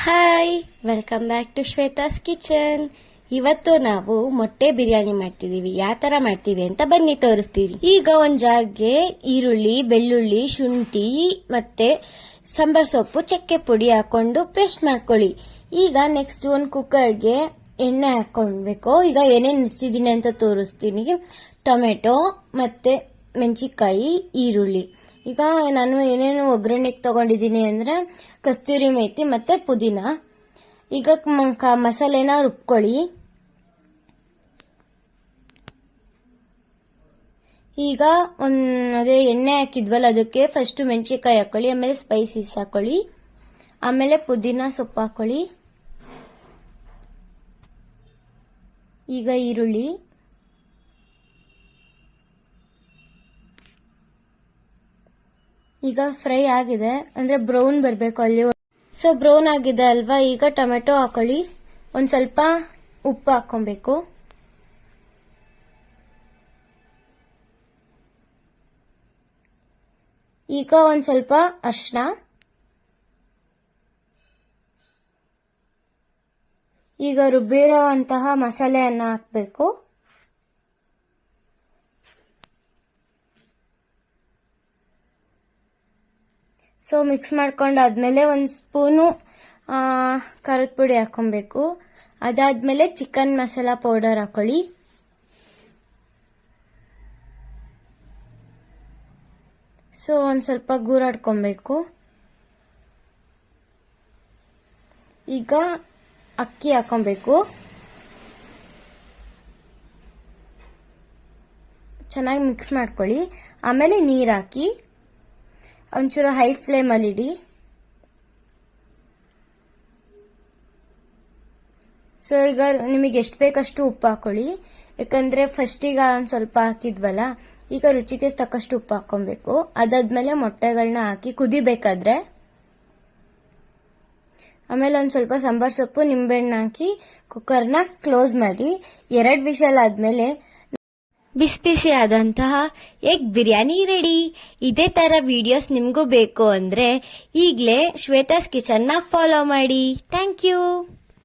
Hi, welcome back to Shweta's kitchen. ಇವತ್ತು ನಾವು ಮೊಟ್ಟೆ ಬಿರಿಯಾನಿ ಮಾಡ್ತಿದೀವಿ. ಯಾವ ತರ ಮಾಡ್ತೀವಿ ಅಂತ ಬನ್ನಿ ತೋರಿಸ್ತೀವಿ. ಈಗ ಒಂದ್ ಜಾರ್ಗೆ ಈರುಳ್ಳಿ, ಬೆಳ್ಳುಳ್ಳಿ, ಶುಂಠಿ ಮತ್ತೆ ಸಾಂಬಾರ್ ಸೊಪ್ಪು, ಚಕ್ಕೆ ಪುಡಿ ಹಾಕೊಂಡು ಪೇಸ್ಟ್ ಮಾಡ್ಕೊಳ್ಳಿ. ಈಗ ನೆಕ್ಸ್ಟ್ ಒಂದ್ ಕುಕ್ಕರ್ಗೆ ಎಣ್ಣೆ ಹಾಕೊಳ್ಬೇಕು. ಈಗ ಏನೇನ್ ಹೆಚ್ಚಿದೀನಿ ಅಂತ ತೋರಿಸ್ತೀನಿ. ಟೊಮೆಟೊ ಮತ್ತೆ ಮೆಣಸಿನಕಾಯಿ, ಈರುಳ್ಳಿ. ಈಗ ನಾನು ಏನೇನು ಒಗ್ಗರಣೆಗೆ ತಗೊಂಡಿದ್ದೀನಿ ಅಂದ್ರೆ ಕಸ್ತೂರಿ ಮೇಥಿ ಮತ್ತೆ ಪುದೀನ. ಈಗ ಮಸಾಲೆನ ರುಬ್ಕೊಳ್ಳಿ. ಈಗ ಅದೇ ಎಣ್ಣೆ ಹಾಕಿದ್ವಲ್ಲ, ಅದಕ್ಕೆ ಫಸ್ಟ್ ಮೆಣಸಿನಕಾಯಿ ಹಾಕೊಳ್ಳಿ, ಆಮೇಲೆ ಸ್ಪೈಸಸ್ ಹಾಕೊಳ್ಳಿ, ಆಮೇಲೆ ಪುದೀನ ಸೊಪ್ಪು ಹಾಕೊಳ್ಳಿ. ಈಗ ಈರುಳ್ಳಿ, ಈಗ ಫ್ರೈ ಆಗಿದೆ ಅಂದ್ರೆ ಬ್ರೌನ್ ಬರಬೇಕು ಅಲ್ಲಿ. ಸೊ ಬ್ರೌನ್ ಆಗಿದೆ ಅಲ್ವಾ. ಈಗ ಟೊಮೆಟೊ ಹಾಕೊಳ್ಳಿ, ಒಂದ್ ಸ್ವಲ್ಪ ಉಪ್ಪು ಹಾಕೊಬೇಕು. ಈಗ ಒಂದ್ ಸ್ವಲ್ಪ ಅರಿಶಿನ, ಈಗ ರುಬ್ಬಿರುವಂತಹ ಮಸಾಲೆಯನ್ನ ಹಾಕಬೇಕು. ಸೊ ಮಿಕ್ಸ್ ಮಾಡ್ಕೊಂಡಾದ್ಮೇಲೆ ಒಂದ್ ಸ್ಪೂನು ಖಾರದ ಪುಡಿ ಹಾಕೊಬೇಕು. ಅದಾದ್ಮೇಲೆ ಚಿಕನ್ ಮಸಾಲಾ ಪೌಡರ್ ಹಾಕೊಳ್ಳಿ. ಸೊ ಒಂದ್ ಸ್ವಲ್ಪ ಗೂರಾಡ್ಕೊಬೇಕು. ಈಗ ಅಕ್ಕಿ ಹಾಕೊಬೇಕು. ಚೆನ್ನಾಗಿ ಮಿಕ್ಸ್ ಮಾಡ್ಕೊಳ್ಳಿ. ಆಮೇಲೆ ನೀರ್ ಹಾಕಿ ಒಂಚೂರು ಹೈ ಫ್ಲೇಮ್ ಅಲ್ಲಿ ಇಡಿ. ಸೊ ಈಗ ನಿಮಗೆ ಎಷ್ಟು ಬೇಕಷ್ಟು ಉಪ್ಪು ಹಾಕೊಳ್ಳಿ, ಯಾಕಂದ್ರೆ ಫಸ್ಟಿಗೆ ಒಂದ್ ಸ್ವಲ್ಪ ಹಾಕಿದ್ವಲ್ಲ. ಈಗ ರುಚಿಗೆ ತಕ್ಕಷ್ಟು ಉಪ್ಪು ಹಾಕೊಬೇಕು. ಅದಾದ್ಮೇಲೆ ಮೊಟ್ಟೆಗಳನ್ನ ಹಾಕಿ ಕುದಿಬೇಕಾದ್ರೆ, ಆಮೇಲೆ ಒಂದ್ ಸ್ವಲ್ಪ ಸಾಂಬಾರ್ ಸೊಪ್ಪು, ನಿಂಬೆಹಣ್ಣು ಹಾಕಿ ಕುಕ್ಕರ್ನ ಕ್ಲೋಸ್ ಮಾಡಿ. 2 ವಿಷಲ್ ಆದ್ಮೇಲೆ ಬಿಸಿ ಬಿಸಿ ಆದಂತಹ ಎಗ್ ಬಿರಿಯಾನಿ ರೆಡಿ. ಇದೇ ತರ ವಿಡಿಯೋಸ್ ನಿಮ್ಗೂ ಬೇಕು ಅಂದ್ರೆ ಈಗ್ಲೇ ಶ್ವೇತಾಸ್ ಕಿಚನ್ ನ ಫಾಲೋ ಮಾಡಿ. Thank you.